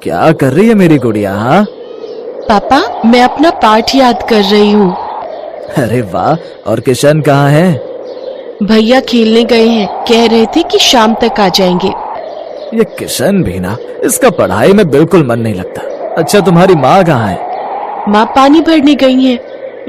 क्या कर रही है मेरी गुड़िया? हाँ? पापा, मैं अपना पाठ याद कर रही हूँ। अरे वाह। और किशन कहाँ है? भैया खेलने गए हैं, कह रहे थे कि शाम तक आ जाएंगे। ये किशन भी ना, इसका पढ़ाई में बिल्कुल मन नहीं लगता। अच्छा, तुम्हारी माँ कहाँ है? माँ पानी भरने गई हैं।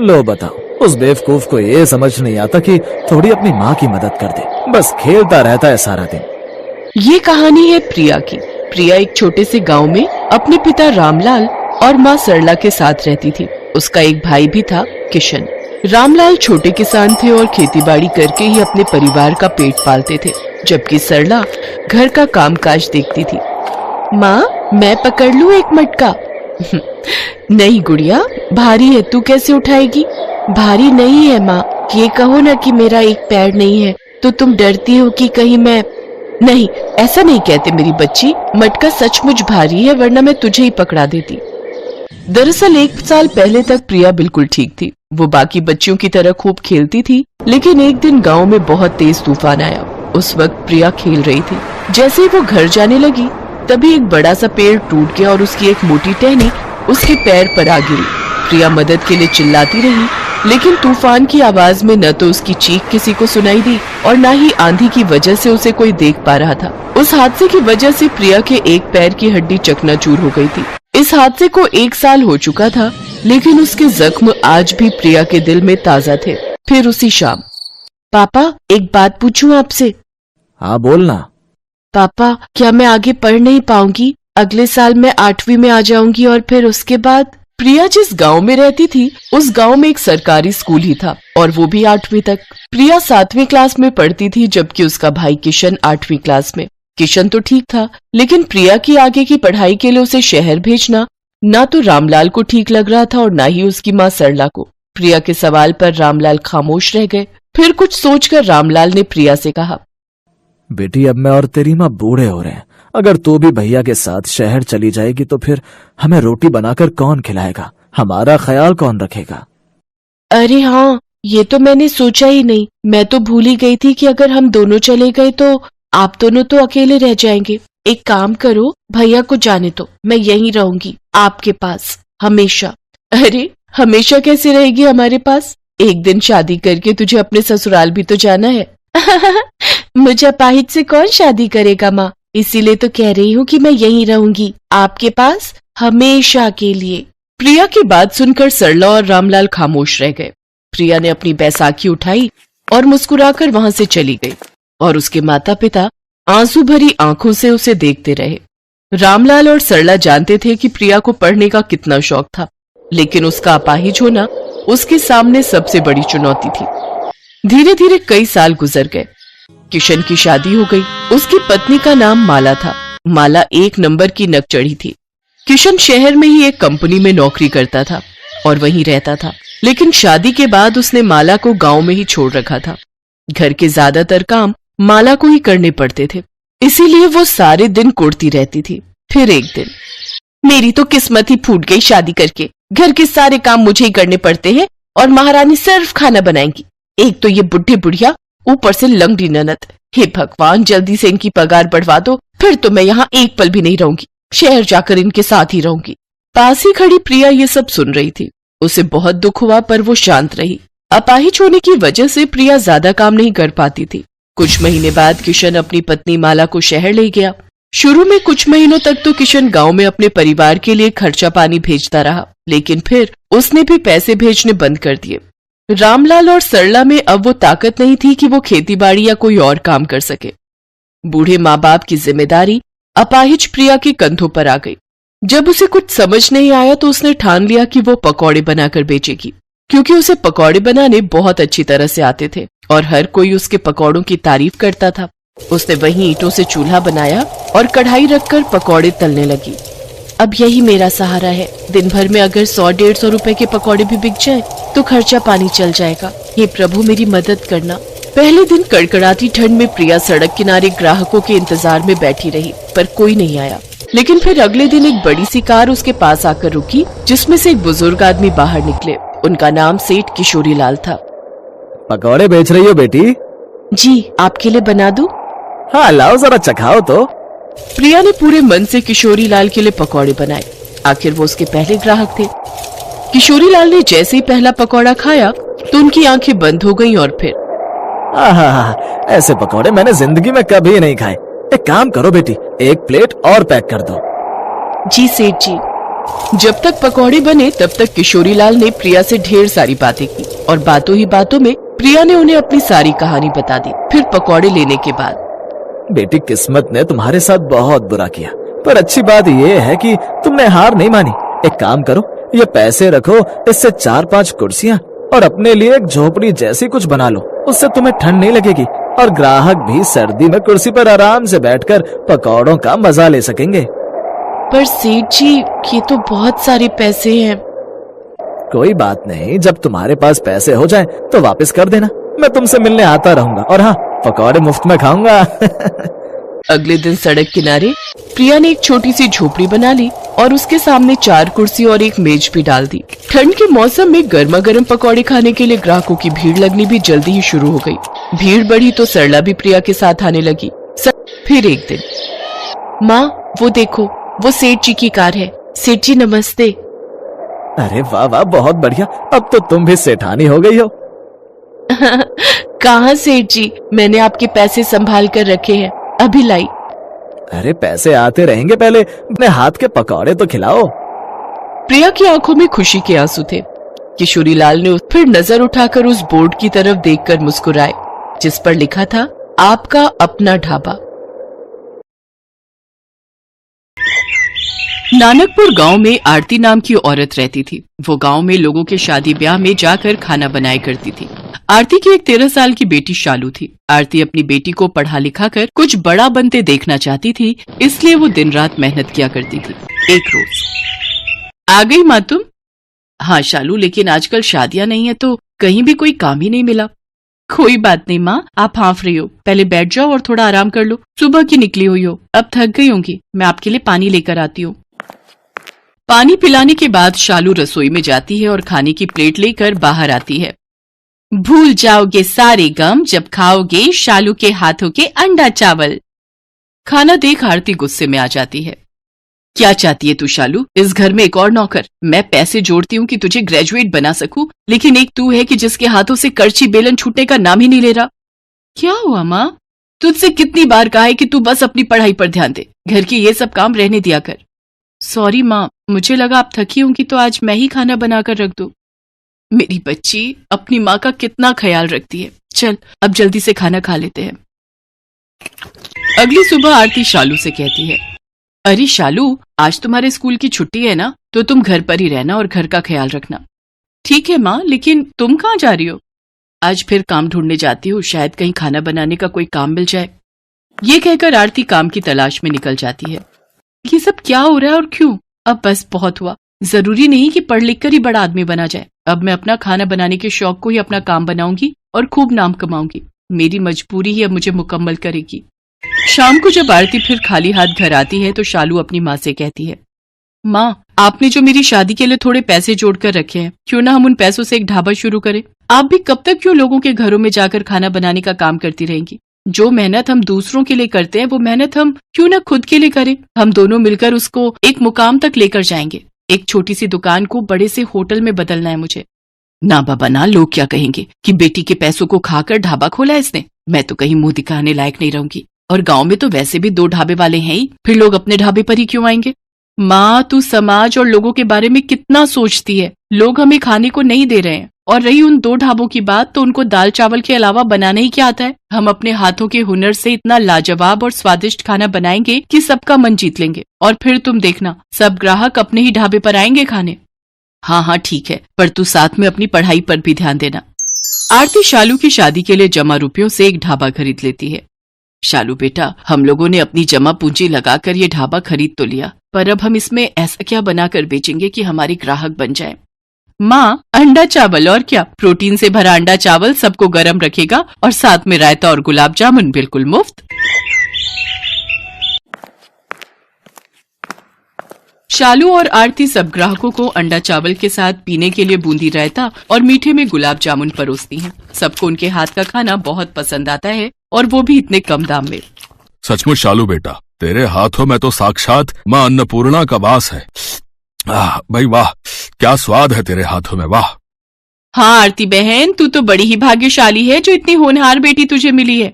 लो बताओ, उस बेवकूफ को ये समझ नहीं आता कि थोड़ी अपनी माँ की मदद कर दे। बस खेलता रहता है सारा दिन। ये कहानी है प्रिया की। प्रिया एक छोटे से गांव में अपने पिता रामलाल और माँ सरला के साथ रहती थी। उसका एक भाई भी था, किशन। रामलाल छोटे किसान थे और खेतीबाड़ी करके ही अपने परिवार का पेट पालते थे, जबकि सरला घर का कामकाज देखती थी। माँ, मैं पकड़ लूं एक मटका? नहीं गुड़िया, भारी है, तू कैसे उठाएगी? भारी नहीं है माँ, ये कहो ना कि मेरा एक पैर नहीं है तो तुम डरती हो कि कहीं मैं... नहीं, ऐसा नहीं कहते मेरी बच्ची, मटका सचमुच भारी है, वरना मैं तुझे ही पकड़ा देती। दरअसल 1 साल पहले तक प्रिया बिल्कुल ठीक थी। वो बाकी बच्चियों की तरह खूब खेलती थी, लेकिन एक दिन गांव में बहुत तेज तूफान आया। उस वक्त प्रिया खेल रही थी। जैसे ही वो घर जाने लगी, तभी एक बड़ा सा पेड़ टूट गया और उसकी एक मोटी टहनी उसके पैर पर आ गिरी। प्रिया मदद के लिए चिल्लाती रही, लेकिन तूफान की आवाज में न तो उसकी चीख किसी को सुनाई दी और न ही आंधी की वजह से उसे कोई देख पा रहा था। उस हादसे की वजह से प्रिया के एक पैर की हड्डी चकनाचूर हो गई थी। इस हादसे को 1 साल हो चुका था, लेकिन उसके जख्म आज भी प्रिया के दिल में ताजा थे। फिर उसी शाम... पापा, एक बात पूछूं आपसे? हाँ बोलना। पापा, क्या मैं आगे पढ़ नहीं पाऊंगी? अगले साल मैं 8वीं में आ जाऊंगी और फिर उसके बाद... प्रिया जिस गांव में रहती थी, उस गांव में एक सरकारी स्कूल ही था, और वो भी 8वीं तक। प्रिया 7वीं क्लास में पढ़ती थी, जबकि उसका भाई किशन 8वीं क्लास में। किशन तो ठीक था, लेकिन प्रिया की आगे की पढ़ाई के लिए उसे शहर भेजना ना तो रामलाल को ठीक लग रहा था और ना ही उसकी माँ सरला को। प्रिया के सवाल पर रामलाल खामोश रह गए। फिर कुछ सोचकर रामलाल ने प्रिया से कहा, बेटी, अब मैं और तेरी माँ बूढ़े हो रहे हैं। अगर तू भी भैया के साथ शहर चली जाएगी तो फिर हमें रोटी बनाकर कौन खिलाएगा? हमारा ख्याल कौन रखेगा? अरे हाँ, ये तो मैंने सोचा ही नहीं। मैं तो भूल ही गई थी कि अगर हम दोनों चले गए तो आप दोनों तो अकेले रह जाएंगे। एक काम करो, भैया को जाने दो, मैं यहीं रहूंगी आपके पास हमेशा। अरे, हमेशा कैसे रहेगी हमारे पास? एक दिन शादी करके तुझे अपने ससुराल भी तो जाना है। मुझे अपाहिज से कौन शादी करेगा माँ, इसीलिए तो कह रही हूँ कि मैं यहीं रहूंगी आपके पास हमेशा के लिए। प्रिया की बात सुनकर सरला और रामलाल खामोश रह गए। प्रिया ने अपनी बैसाखी उठाई और मुस्कुराकर वहां से चली गई, और उसके माता पिता आंसू भरी आंखों से उसे देखते रहे। रामलाल और सरला जानते थे कि प्रिया को पढ़ने का कितना शौक था, लेकिन उसका अपाहिज होना उसके सामने सबसे बड़ी चुनौती थी। धीरे धीरे कई साल गुजर गए। किशन की शादी हो गई। उसकी पत्नी का नाम माला था। माला 1 नंबर की नकचढ़ी थी। किशन शहर में ही एक कंपनी में नौकरी करता था और वहीं रहता था, लेकिन शादी के बाद उसने माला को गांव में ही छोड़ रखा था। घर के ज्यादातर काम माला को ही करने पड़ते थे, इसीलिए वो सारे दिन कुड़ती रहती थी। फिर एक दिन, मेरी तो किस्मत ही फूट गई शादी करके। घर के सारे काम मुझे ही करने पड़ते हैं और महारानी सिर्फ खाना बनाएंगी। एक तो ये बुढ़ी बुढ़िया, ऊपर से लंगड़ी ननद। हे भगवान, जल्दी से इनकी पगार बढ़वा दो, फिर तो मैं यहाँ एक पल भी नहीं रहूंगी। शहर जाकर इनके साथ ही रहूंगी। पास ही खड़ी प्रिया ये सब सुन रही थी। उसे बहुत दुख हुआ, पर वो शांत रही। अपाहिज होने की वजह से प्रिया ज्यादा काम नहीं कर पाती थी। कुछ महीने बाद किशन अपनी पत्नी माला को शहर ले गया। शुरू में कुछ महीनों तक तो किशन गांव में अपने परिवार के लिए खर्चा पानी भेजता रहा, लेकिन फिर उसने भी पैसे भेजने बंद कर दिए। रामलाल और सरला में अब वो ताकत नहीं थी कि वो खेतीबाड़ी या कोई और काम कर सके। बूढ़े माँ बाप की जिम्मेदारी अपाहिज प्रिया के कंधों पर आ गई। जब उसे कुछ समझ नहीं आया तो उसने ठान लिया कि वो पकौड़े बनाकर बेचेगी, क्योंकि उसे पकौड़े बनाने बहुत अच्छी तरह से आते थे और हर कोई उसके पकौड़ों की तारीफ करता था। उसने वहीं ईंटों से चूल्हा बनाया और कढ़ाई रखकर पकौड़े तलने लगी। अब यही मेरा सहारा है। दिन भर में अगर 100-150 रुपए के पकौड़े भी बिक जाए तो खर्चा पानी चल जाएगा। हे प्रभु, मेरी मदद करना। पहले दिन कड़कड़ाती ठंड में प्रिया सड़क किनारे ग्राहकों के इंतजार में बैठी रही, पर कोई नहीं आया। लेकिन फिर अगले दिन एक बड़ी सी कार उसके पास आकर रुकी, जिसमें से एक बुजुर्ग आदमी बाहर निकले। उनका नाम सेठ किशोरी लाल था। पकौड़े बेच रही हो बेटी? जी, आपके लिए बना दूं? हाँ लाओ, जरा चखाओ तो। प्रिया ने पूरे मन से किशोरी लाल के लिए पकौड़े बनाए। आखिर वो उसके पहले ग्राहक थे। किशोरी लाल ने जैसे ही पहला पकौड़ा खाया तो उनकी आंखें बंद हो गईं और फिर आहा, ऐसे पकौड़े मैंने जिंदगी में कभी नहीं खाए। एक काम करो बेटी, एक प्लेट और पैक कर दो। जी सेठ जी। जब तक पकौड़े बने तब तक किशोरी लाल ने प्रिया से ढेर सारी बातें की और बातों ही बातों में प्रिया ने उन्हें अपनी सारी कहानी बता दी। फिर पकौड़े लेने के बाद, बेटी किस्मत ने तुम्हारे साथ बहुत बुरा किया, पर अच्छी बात यह है कि तुमने हार नहीं मानी। एक काम करो, ये पैसे रखो, इससे 4-5 कुर्सियां और अपने लिए एक झोपड़ी जैसी कुछ बना लो। उससे तुम्हें ठंड नहीं लगेगी और ग्राहक भी सर्दी में कुर्सी पर आराम से बैठकर पकौड़ों का मजा ले सकेंगे। पर सेठ जी, ये तो बहुत सारे पैसे हैं। कोई बात नहीं, जब तुम्हारे पास पैसे हो जाएं तो वापस कर देना। मैं तुमसे मिलने आता रहूंगा और हाँ, पकौड़े मुफ्त में खाऊंगा। अगले दिन सड़क किनारे प्रिया ने एक छोटी सी झोपड़ी बना ली और उसके सामने 4 कुर्सी और एक मेज भी डाल दी। ठंड के मौसम में गर्मा गर्म पकौड़े खाने के लिए ग्राहकों की भीड़ लगनी भी जल्दी ही शुरू हो गई। भीड़ बढ़ी तो सरला भी प्रिया के साथ आने लगी। फिर एक दिन, माँ वो देखो, वो सेठ जी की कार है। सेठ जी नमस्ते। अरे वाह वाह, बहुत बढ़िया, अब तो तुम भी सेठानी हो गई हो। कहाँ सेठ जी, मैंने आपके पैसे संभाल कर रखे हैं, अभी लाई। अरे पैसे आते रहेंगे, पहले अपने हाथ के पकौड़े तो खिलाओ। प्रिया की आंखों में खुशी के आंसू थे। किशोरी लाल ने फिर नजर उठाकर उस बोर्ड की तरफ देखकर मुस्कुराए जिस पर लिखा था, आपका अपना ढाबा। नानकपुर गांव में आरती नाम की औरत रहती थी। वो गांव में लोगों के शादी ब्याह में जाकर खाना बनाया करती थी। आरती की एक 13 साल की बेटी शालू थी। आरती अपनी बेटी को पढ़ा लिखा कर कुछ बड़ा बनते देखना चाहती थी, इसलिए वो दिन रात मेहनत किया करती थी। एक रोज, आ गई माँ तुम? हाँ शालू, लेकिन आजकल शादियां नहीं है तो कहीं भी कोई काम ही नहीं मिला। कोई बात नहीं माँ, आप हाफ रही हो, पहले बैठ जाओ और थोड़ा आराम कर लो। सुबह की निकली हुई हो, अब थक गई होंगी, मैं आपके लिए पानी लेकर आती हूँ। पानी पिलाने के बाद शालू रसोई में जाती है और खाने की प्लेट लेकर बाहर आती है। भूल जाओगे सारे गम जब खाओगे शालू के हाथों के अंडा चावल। खाना देख आरती गुस्से में आ जाती है। क्या चाहती है तू शालू? इस घर में एक और नौकर? मैं पैसे जोड़ती हूँ कि तुझे ग्रेजुएट बना सकूं, लेकिन एक तू है कि जिसके हाथों से करछी बेलन छूटने का नाम ही नहीं ले रहा। क्या हुआ माँ? तुझसे कितनी बार कहा है कि तू बस अपनी पढ़ाई पर ध्यान दे, घर के ये सब काम रहने दिया कर। सॉरी माँ, मुझे लगा आप थकी होंगी तो आज मैं ही खाना बनाकर रख दूं। मेरी बच्ची अपनी माँ का कितना ख्याल रखती है। चल अब जल्दी से खाना खा लेते हैं। अगली सुबह आरती शालू से कहती है, अरे शालू, आज तुम्हारे स्कूल की छुट्टी है ना, तो तुम घर पर ही रहना और घर का ख्याल रखना। ठीक है माँ, लेकिन तुम कहाँ जा रही हो? आज फिर काम ढूंढने जाती हूँ, शायद कहीं खाना बनाने का कोई काम मिल जाए। ये कहकर आरती काम की तलाश में निकल जाती है। ये सब क्या हो रहा है और क्यों? अब बस बहुत हुआ, जरूरी नहीं कि पढ़ लिख कर ही बड़ा आदमी बना जाए। अब मैं अपना खाना बनाने के शौक को ही अपना काम बनाऊंगी और खूब नाम कमाऊंगी। मेरी मजबूरी ही अब मुझे मुकम्मल करेगी। शाम को जब आरती फिर खाली हाथ घर आती है तो शालू अपनी माँ से कहती है, माँ, आपने जो मेरी शादी के लिए थोड़े पैसे जोड़कर रखे हैं, क्यों ना हम उन पैसों से एक ढाबा शुरू करें? आप भी कब तक क्यों लोगों के घरों में जाकर खाना बनाने का काम करती रहेंगी? जो मेहनत हम दूसरों के लिए करते हैं वो मेहनत हम क्यों ना खुद के लिए करें? हम दोनों मिलकर उसको एक मुकाम तक लेकर जाएंगे। एक छोटी सी दुकान को बड़े से होटल में बदलना है मुझे। ना बाबा ना, लोग क्या कहेंगे कि बेटी के पैसों को खाकर ढाबा खोला इसने। मैं तो कहीं मुंह दिखाने लायक नहीं रहूंगी, और गांव में तो वैसे भी 2 ढाबे वाले हैं ही, फिर लोग अपने ढाबे पर ही क्यों आएंगे? माँ, तू समाज और लोगों के बारे में कितना सोचती है। लोग हमें खाने को नहीं दे रहे हैं, और रही उन 2 ढाबों की बात, तो उनको दाल चावल के अलावा बनाने ही क्या आता है? हम अपने हाथों के हुनर से इतना लाजवाब और स्वादिष्ट खाना बनाएंगे कि सबका मन जीत लेंगे, और फिर तुम देखना सब ग्राहक अपने ही ढाबे पर आएंगे खाने। हाँ हाँ ठीक है, पर तू साथ में अपनी पढ़ाई पर भी ध्यान देना। आरती शालू की शादी के लिए जमा रुपयों से एक ढाबा खरीद लेती है। शालू बेटा, हम लोगों ने अपनी जमा पूंजी लगाकर ये ढाबा खरीद तो लिया, पर अब हम इसमें ऐसा क्या बनाकर बेचेंगे कि हमारे ग्राहक बन जाएं? माँ, अंडा चावल, और क्या? प्रोटीन से भरा अंडा चावल सबको गर्म रखेगा और साथ में रायता और गुलाब जामुन बिल्कुल मुफ्त। शालू और आरती सब ग्राहकों को अंडा चावल के साथ पीने के लिए बूंदी रायता और मीठे में गुलाब जामुन परोसती हैं। सबको उनके हाथ का खाना बहुत पसंद आता है, और वो भी इतने कम दाम में। सचमुच शालू बेटा, तेरे हाथों में तो साक्षात माँ अन्नपूर्णा का वास है। भाई वाह, क्या स्वाद है तेरे हाथों में, वाह। हाँ आरती बहन, तू तो बड़ी ही भाग्यशाली है जो इतनी होनहार बेटी तुझे मिली है।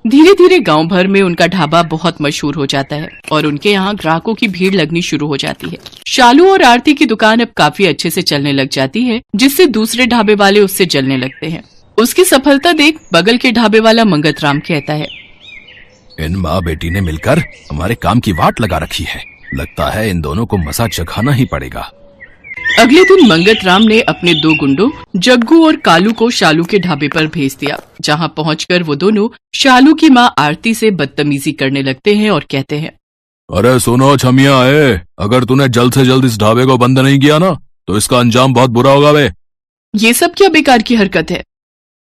धीरे धीरे गांव भर में उनका ढाबा बहुत मशहूर हो जाता है और उनके यहाँ ग्राहकों की भीड़ लगनी शुरू हो जाती है। शालू और आरती की दुकान अब काफी अच्छे से चलने लग जाती है, जिससे दूसरे ढाबे वाले उससे जलने लगते हैं। उसकी सफलता देख बगल के ढाबे वाला मंगत राम कहता है, इन माँ बेटी ने मिलकर हमारे काम की वाट लगा रखी है। लगता है इन दोनों को मजा चखाना ही पड़ेगा। अगले दिन मंगत राम ने अपने 2 गुंडों जग्गू और कालू को शालू के ढाबे पर भेज दिया, जहां पहुंचकर वो दोनों शालू की मां आरती से बदतमीजी करने लगते हैं और कहते हैं, अरे सुनो छमिया, अगर तूने जल्द से जल्द इस ढाबे को बंद नहीं किया ना तो इसका अंजाम बहुत बुरा होगा बे। ये सब क्या बेकार की हरकत है।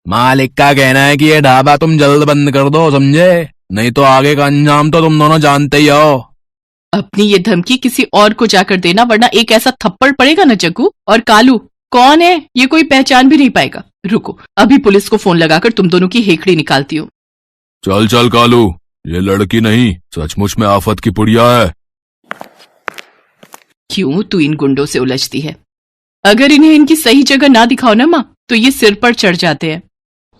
मालिक का कहना है कि ये ढाबा तुम जल्द बंद कर दो, समझे? नहीं तो आगे का अंजाम तो तुम दोनों जानते ही हो। अपनी ये धमकी किसी और को जाकर देना, वरना एक ऐसा थप्पड़ पड़ेगा ना जग्गू। और कालू कौन है ये कोई पहचान भी नहीं पाएगा। रुको, अभी पुलिस को फोन लगाकर तुम दोनों की हेकड़ी निकालती हूँ। चल चल कालू, ये लड़की नहीं सचमुच में आफत की पुड़िया है। क्यों तू इन गुंडों से उलझती है? अगर इन्हें इनकी सही जगह ना दिखाओ ना माँ, तो ये सिर पर चढ़ जाते हैं।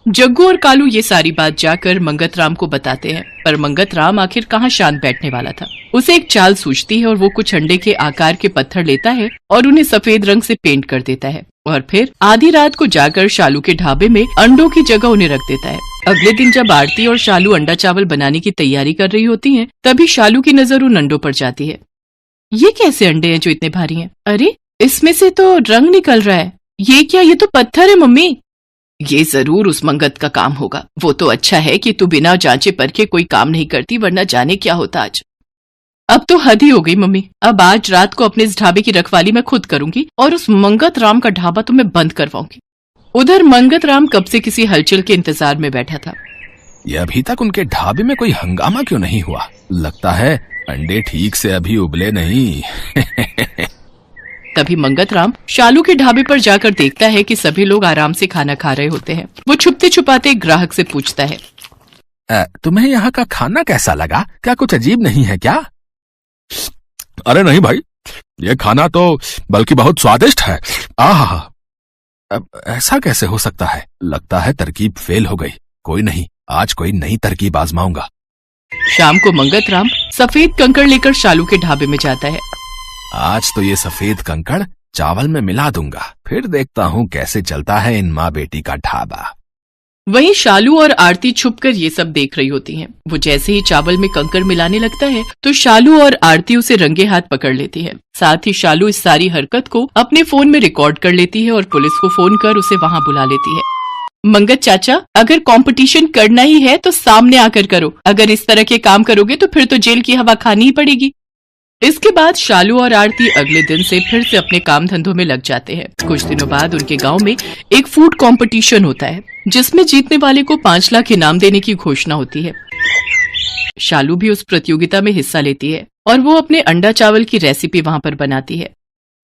जग्गू और कालू ये सारी बात जाकर मंगत राम को बताते हैं, पर मंगत राम आखिर कहाँ शांत बैठने वाला था। उसे एक चाल सूझती है और वो कुछ अंडे के आकार के पत्थर लेता है और उन्हें सफेद रंग से पेंट कर देता है और फिर आधी रात को जाकर शालू के ढाबे में अंडों की जगह उन्हें रख देता है। अगले दिन जब आरती और शालू अंडा चावल बनाने की तैयारी कर रही होती हैं, तभी शालू की नजर उन अंडों पर जाती है। ये कैसे अंडे हैं जो इतने भारी हैं? अरे इसमें से तो रंग निकल रहा है। ये क्या? ये तो पत्थर है मम्मी। ये जरूर उस मंगत का काम होगा। वो तो अच्छा है कि तू बिना जांचे परखे कोई काम नहीं करती, वरना जाने क्या होता आज। अब तो हद ही हो गई मम्मी। अब आज रात को अपने इस ढाबे की रखवाली मैं खुद करूंगी और उस मंगत राम का ढाबा तो मैं बंद करवाऊंगी। उधर मंगत राम कब से किसी हलचल के इंतजार में बैठा था। ये अभी तक उनके ढाबे में कोई हंगामा क्यों नहीं हुआ? लगता है अंडे ठीक से अभी उबले नहीं। तभी मंगत राम शालू के ढाबे पर जाकर देखता है कि सभी लोग आराम से खाना खा रहे होते हैं। वो छुपते छुपाते एक ग्राहक से पूछता है, तुम्हें यहाँ का खाना कैसा लगा? क्या कुछ अजीब नहीं है क्या? अरे नहीं भाई, ये खाना तो बल्कि बहुत स्वादिष्ट है। आहा, अब ऐसा कैसे हो सकता है? लगता है तरकीब फेल हो गई। कोई नहीं, आज कोई नई तरकीब आजमाऊंगा। शाम को मंगत राम सफेद कंकड़ लेकर शालू के ढाबे में जाता है। आज तो ये सफेद कंकड़ चावल में मिला दूंगा, फिर देखता हूँ कैसे चलता है इन माँ बेटी का ढाबा। वहीं शालू और आरती छुपकर ये सब देख रही होती हैं। वो जैसे ही चावल में कंकड़ मिलाने लगता है तो शालू और आरती उसे रंगे हाथ पकड़ लेती है। साथ ही शालू इस सारी हरकत को अपने फोन में रिकॉर्ड कर लेती है और पुलिस को फोन कर उसे वहाँ बुला लेती है। मंगत चाचा, अगर कंपटीशन करना ही है तो सामने आकर करो। अगर इस तरह के काम करोगे तो फिर तो जेल की हवा खानी ही पड़ेगी। इसके बाद शालू और आरती अगले दिन से फिर से अपने काम धंधों में लग जाते हैं। कुछ दिनों बाद उनके गांव में एक फूड कंपटीशन होता है, जिसमें जीतने वाले को 5 लाख इनाम देने की घोषणा होती है। शालू भी उस प्रतियोगिता में हिस्सा लेती है और वो अपने अंडा चावल की रेसिपी वहां पर बनाती है।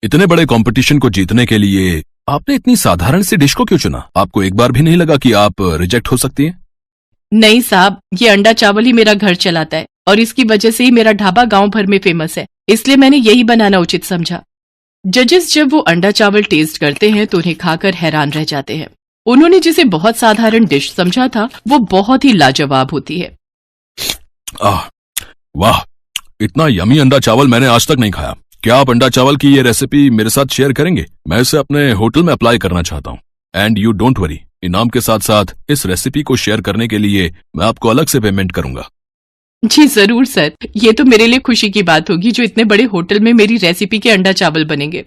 इतने बड़े कंपटीशन को जीतने के लिए आपने इतनी साधारण सी डिश को क्यों चुना? आपको एक बार भी नहीं लगा कि आप रिजेक्ट हो सकती हैं? नहीं साहब, ये अंडा चावल ही मेरा घर चलाता है और इसकी वजह से ही मेरा ढाबा गांव भर में फेमस है, इसलिए मैंने यही बनाना उचित समझा। जजेस जब वो अंडा चावल टेस्ट करते हैं तो उन्हें खाकर हैरान रह जाते हैं। उन्होंने जिसे बहुत साधारण डिश समझा था वो बहुत ही लाजवाब होती है। वाह, इतना यमी अंडा चावल मैंने आज तक नहीं खाया। क्या आप अंडा चावल की ये रेसिपी मेरे साथ शेयर करेंगे? मैं इसे अपने होटल में अप्लाई करना चाहता हूँ। एंड यू डोंट वरी, इनाम के साथ साथ इस रेसिपी को शेयर करने के लिए मैं आपको अलग से पेमेंट करूंगा। जी जरूर सर, ये तो मेरे लिए खुशी की बात होगी जो इतने बड़े होटल में मेरी रेसिपी के अंडा चावल बनेंगे।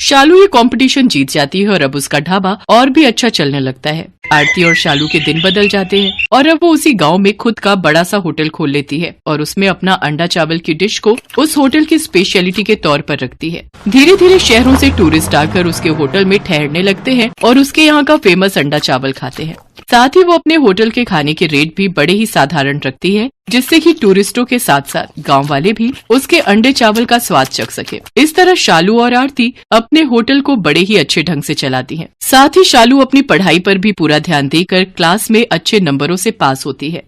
शालू ये कंपटीशन जीत जाती है और अब उसका ढाबा और भी अच्छा चलने लगता है। आरती और शालू के दिन बदल जाते हैं और अब वो उसी गांव में खुद का बड़ा सा होटल खोल लेती है और उसमें अपना अंडा चावल की डिश को उस होटल की स्पेशलिटी के तौर पर रखती है। धीरे धीरे शहरों से टूरिस्ट आकर उसके होटल में ठहरने लगते हैं और उसके यहाँ का फेमस अंडा चावल खाते हैं। साथ ही वो अपने होटल के खाने के रेट भी बड़े ही साधारण रखती है, जिससे कि टूरिस्टों के साथ साथ गांव वाले भी उसके अंडे चावल का स्वाद चख सके। इस तरह शालू और आरती अपने होटल को बड़े ही अच्छे ढंग से चलाती हैं। साथ ही शालू अपनी पढ़ाई पर भी पूरा ध्यान देकर क्लास में अच्छे नंबरों से पास होती है।